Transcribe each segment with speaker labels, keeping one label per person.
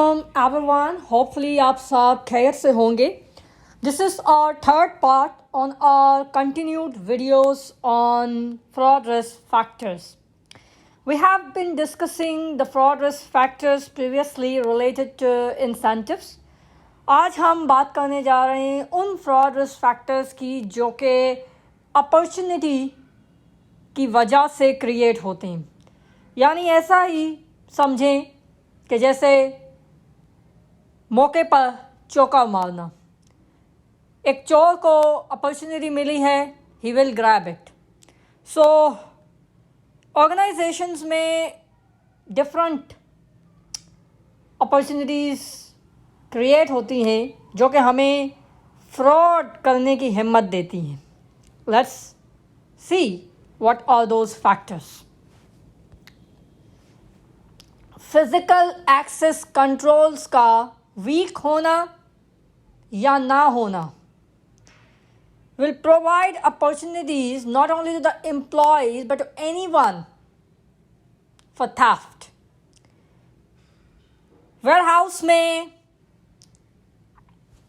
Speaker 1: Everyone, hopefully आप सब खैर से होंगे. This is our third part on our continued videos on fraud risk factors. We have been discussing the fraud risk factors previously related to incentives. आज हम बात करने जा रहे हैं उन fraud risk factors की जो कि अपॉर्चुनिटी की वजह से क्रिएट होते हैं. यानी ऐसा ही समझें कि जैसे मौके पर चौका मारना. एक चोर को अपॉर्चुनिटी मिली है, he will grab it. So organisations में डिफरेंट अपॉर्चुनिटीज़ क्रिएट होती हैं जो कि हमें फ्रॉड करने की हिम्मत देती हैं. Let's see what are those factors. Physical access controls का वीक होना या ना होना will provide opportunities not only to the employees but to anyone for theft. warehouse में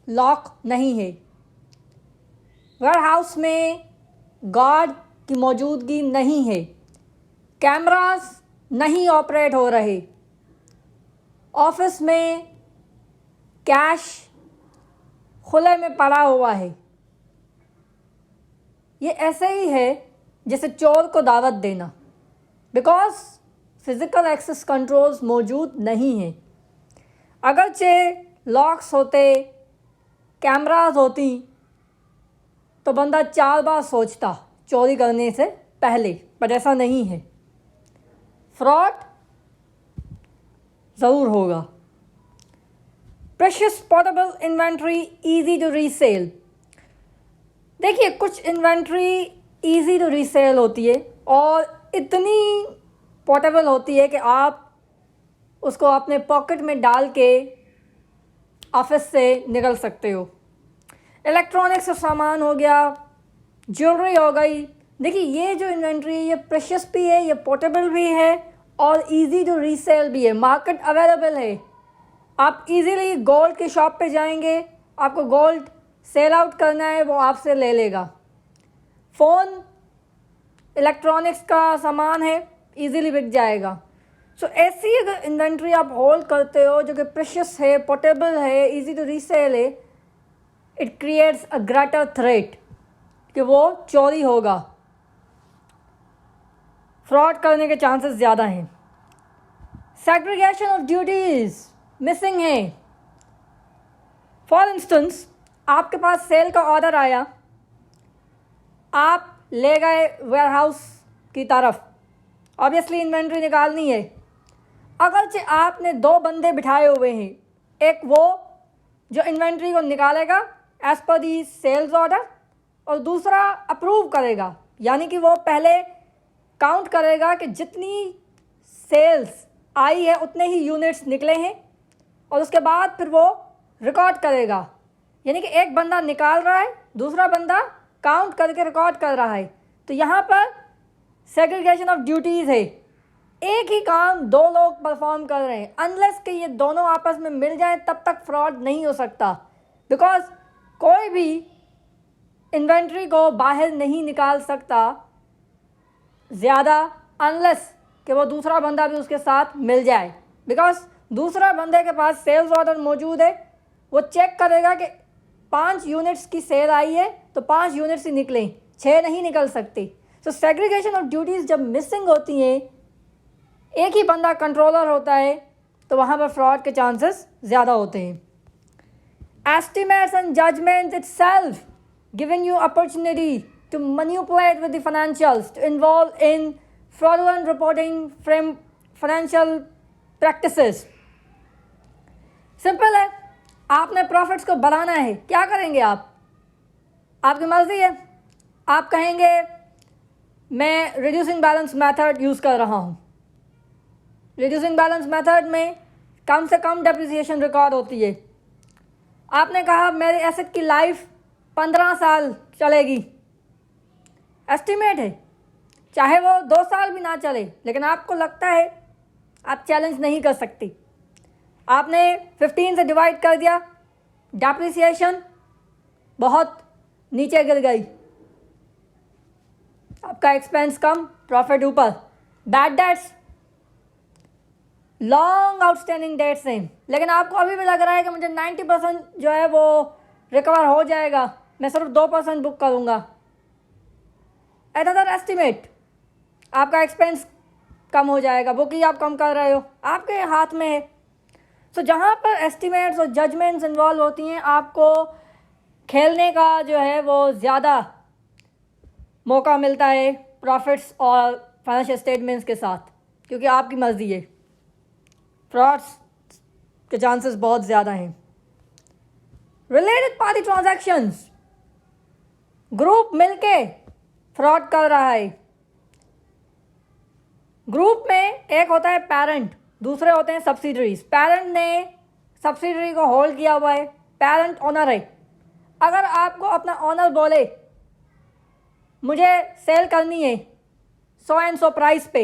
Speaker 1: लॉक नहीं है, warehouse में गार्ड की मौजूदगी नहीं है, कैमरास नहीं ऑपरेट हो रहे, ऑफिस में कैश खुले में पड़ा हुआ है. ये ऐसे ही है जैसे चोर को दावत देना, बिकॉज फिज़िकल एक्सेस कंट्रोल्स मौजूद नहीं हैं. अगरचे लॉक्स होते, कैमरास होती तो बंदा 4 बार सोचता चोरी करने से पहले, बट ऐसा नहीं है. फ्रॉड ज़रूर होगा. Precious portable inventory easy to resell. देखिए, कुछ इन्वेंट्री ईजी टू रीसेल होती है और इतनी पोर्टेबल होती है कि आप उसको अपने पॉकेट में डाल के ऑफिस से निकल सकते हो. इलेक्ट्रॉनिक्स का सामान हो गया, ज्वेलरी हो गई. देखिए, ये जो इन्वेंट्री है ये प्रेशियस भी है, ये पोर्टेबल भी है और इजी टू रीसेल भी है. मार्केट अवेलेबल है. आप इजीली गोल्ड की शॉप पे जाएंगे, आपको गोल्ड सेल आउट करना है, वो आपसे ले लेगा. फ़ोन इलेक्ट्रॉनिक्स का सामान है, इजीली बिक जाएगा. सो ऐसी अगर इन्वेंट्री आप होल्ड करते हो जो कि प्रेशियस है, पोर्टेबल है, इजी टू रीसेल है, it creates a greater threat कि वो चोरी होगा, फ्रॉड करने के चांसेस ज़्यादा हैं. सेग्रीगेशन ऑफ ड्यूटीज़ मिसिंग है. फॉर इंस्टेंस, आपके पास सेल का ऑर्डर आया, आप ले गए वेयरहाउस की तरफ, ऑब्वियसली इन्वेंट्री निकालनी है. अगरचे आपने 2 बंदे बिठाए हुए हैं, एक वो जो इन्वेंट्री को निकालेगा एज पर दी सेल्स ऑर्डर और दूसरा अप्रूव करेगा, यानी कि वो पहले काउंट करेगा कि जितनी सेल्स आई है उतने ही यूनिट्स निकले हैं और उसके बाद फिर वो रिकॉर्ड करेगा. यानी कि एक बंदा निकाल रहा है, दूसरा बंदा काउंट करके रिकॉर्ड कर रहा है. तो यहाँ पर सेग्रीगेशन ऑफ ड्यूटीज़ है. एक ही काम 2 लोग परफॉर्म कर रहे हैं. अनलेस कि ये दोनों आपस में मिल जाएं तब तक फ्रॉड नहीं हो सकता, बिकॉज कोई भी इन्वेंट्री को बाहर नहीं निकाल सकता ज़्यादा अनलेस कि वो दूसरा बंदा भी उसके साथ मिल जाए. बिकॉज दूसरा बंदे के पास सेल्स ऑर्डर मौजूद है, वो चेक करेगा कि 5 यूनिट्स की सेल आई है तो 5 यूनिट्स ही निकलें, 6 नहीं निकल सकती. सो सेग्रीगेशन ऑफ ड्यूटीज़ जब मिसिंग होती हैं, एक ही बंदा कंट्रोलर होता है, तो वहाँ पर फ्रॉड के चांसेस ज़्यादा होते हैं. Estimates and judgments itself giving you opportunity to manipulate with the financials, to involve in fraudulent reporting from financial practices. Simple है, आपने प्रॉफिट्स को बढ़ाना है, क्या करेंगे आप? आपकी मर्जी है. आप कहेंगे मैं रिड्यूसिंग बैलेंस मेथड यूज़ कर रहा हूँ. रिड्यूसिंग बैलेंस मेथड में कम से कम डेप्रिसिएशन रिकॉर्ड होती है. आपने कहा मेरे एसेट की लाइफ 15 साल चलेगी, एस्टिमेट है, चाहे वो 2 साल भी ना चले, लेकिन आपको लगता है आप चैलेंज नहीं कर सकती. आपने 15 से डिवाइड कर दिया, डेप्रिसिएशन बहुत नीचे गिर गई, आपका एक्सपेंस कम, प्रॉफिट ऊपर। Bad debts, long outstanding date same, लेकिन आपको अभी भी लग रहा है कि मुझे 90% जो है वो रिकवर हो जाएगा, मैं सिर्फ 2% बुक करूँगा। अनदर एस्टिमेट, आपका एक्सपेंस कम हो जाएगा, बुक आप कम कर रहे हो, आपके हाथ में है। सो जहाँ पर एस्टिमेट्स और जजमेंट्स इन्वॉल्व होती हैं, आपको खेलने का जो है वो ज़्यादा मौका मिलता है प्रॉफिट्स और फाइनेंशियल स्टेटमेंट्स के साथ, क्योंकि आपकी मर्जी है। फ्रॉड्स के चांसेस बहुत ज़्यादा हैं। रिलेटेड पार्टी ट्रांजैक्शंस, ग्रुप मिलके फ्रॉड कर रहा है। ग्रुप में एक होता है पेरेंट, दूसरे होते हैं सब्सिडरीज। पेरेंट ने सब्सिडरी को होल्ड किया हुआ है, पेरेंट ओनर है। अगर आपको अपना ओनर बोले मुझे सेल करनी है 100 एंड 100 प्राइस पे,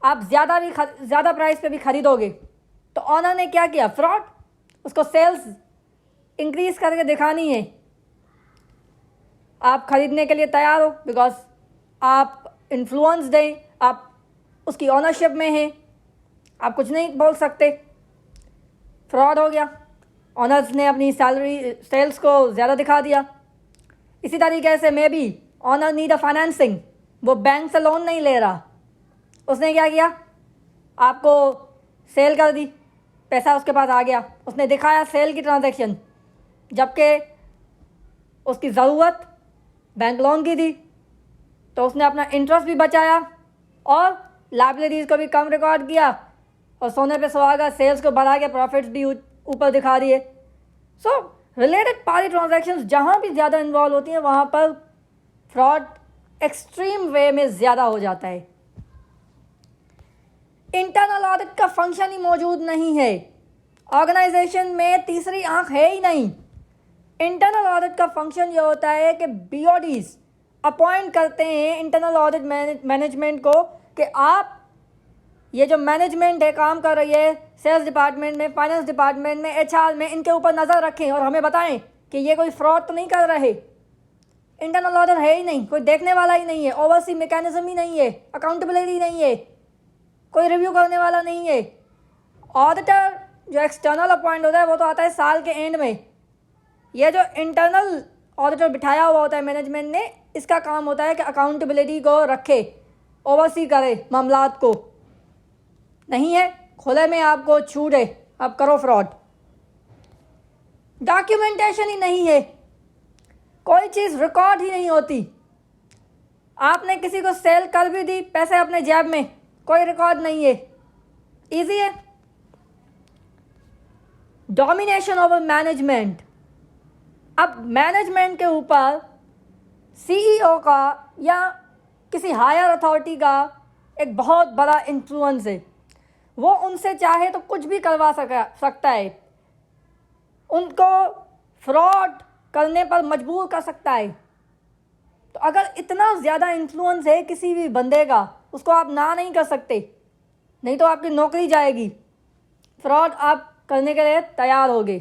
Speaker 1: आप ज़्यादा प्राइस पे भी खरीदोगे, तो ऑनर ने क्या किया? फ्रॉड। उसको सेल्स इंक्रीज करके दिखानी है, आप खरीदने के लिए तैयार हो बिकॉज आप इन्फ्लुएंस दें, आप उसकी ऑनरशिप में हैं, आप कुछ नहीं बोल सकते, फ्रॉड हो गया। ऑनर्स ने अपनी सेल्स को ज़्यादा दिखा दिया। इसी तरीके से maybe owner need a financing, वो बैंक से लोन नहीं ले रहा, उसने क्या किया? आपको सेल कर दी, पैसा उसके पास आ गया, उसने दिखाया सेल की ट्रांजैक्शन, जबकि उसकी ज़रूरत बैंक लोन की थी, तो उसने अपना इंटरेस्ट भी बचाया और लायबिलिटीज़ को भी कम रिकॉर्ड किया और सोने पे सुहागा, सेल्स को बढ़ा के प्रॉफिट्स भी ऊपर दिखा दिए। सो रिलेटेड पार्टी ट्रांजैक्शंस जहाँ भी ज़्यादा इन्वॉल्व होती हैं, वहाँ पर फ्रॉड एक्सट्रीम वे में ज़्यादा हो जाता है। इंटरनल ऑडिट का फंक्शन ही मौजूद नहीं है, ऑर्गेनाइजेशन में तीसरी आंख है ही नहीं। इंटरनल ऑडिट का फंक्शन ये होता है कि बीओडीज अपॉइंट करते हैं इंटरनल ऑडिट मैनेजमेंट को कि आप ये जो मैनेजमेंट है काम कर रही है सेल्स डिपार्टमेंट में, फाइनेंस डिपार्टमेंट में, एचआर में, इनके ऊपर नज़र रखें और हमें बताएं कि ये कोई फ्रॉड तो नहीं कर रहे। इंटरनल ऑडिट है ही नहीं, कोई देखने वाला ही नहीं है, ओवरसी मैकेनिज्म ही नहीं है, अकाउंटेबिलिटी नहीं है, कोई रिव्यू करने वाला नहीं है। ऑडिटर जो एक्सटर्नल अपॉइंट होता है वो तो आता है साल के एंड में। ये जो इंटरनल ऑडिटर बिठाया हुआ होता है मैनेजमेंट ने, इसका काम होता है कि अकाउंटेबिलिटी को रखे, ओवरसी करे मामलात को। नहीं है, खुले में आपको छूट है, आप करो फ्रॉड। डॉक्यूमेंटेशन ही नहीं है, कोई चीज़ रिकॉर्ड ही नहीं होती। आपने किसी को सेल कर भी दी, पैसे अपने जेब में, कोई रिकॉर्ड नहीं है। इजी है। डोमिनेशन ओवर मैनेजमेंट, अब मैनेजमेंट के ऊपर सीईओ का या किसी हायर अथॉरिटी का एक बहुत बड़ा इन्फ्लुएंस है। वो उनसे चाहे तो कुछ भी करवा सकता है, उनको फ्रॉड करने पर मजबूर कर सकता है। तो अगर इतना ज़्यादा इन्फ्लुएंस है किसी भी बंदे का, उसको आप ना नहीं कर सकते, नहीं तो आपकी नौकरी जाएगी। फ्रॉड आप करने के लिए तैयार होगे।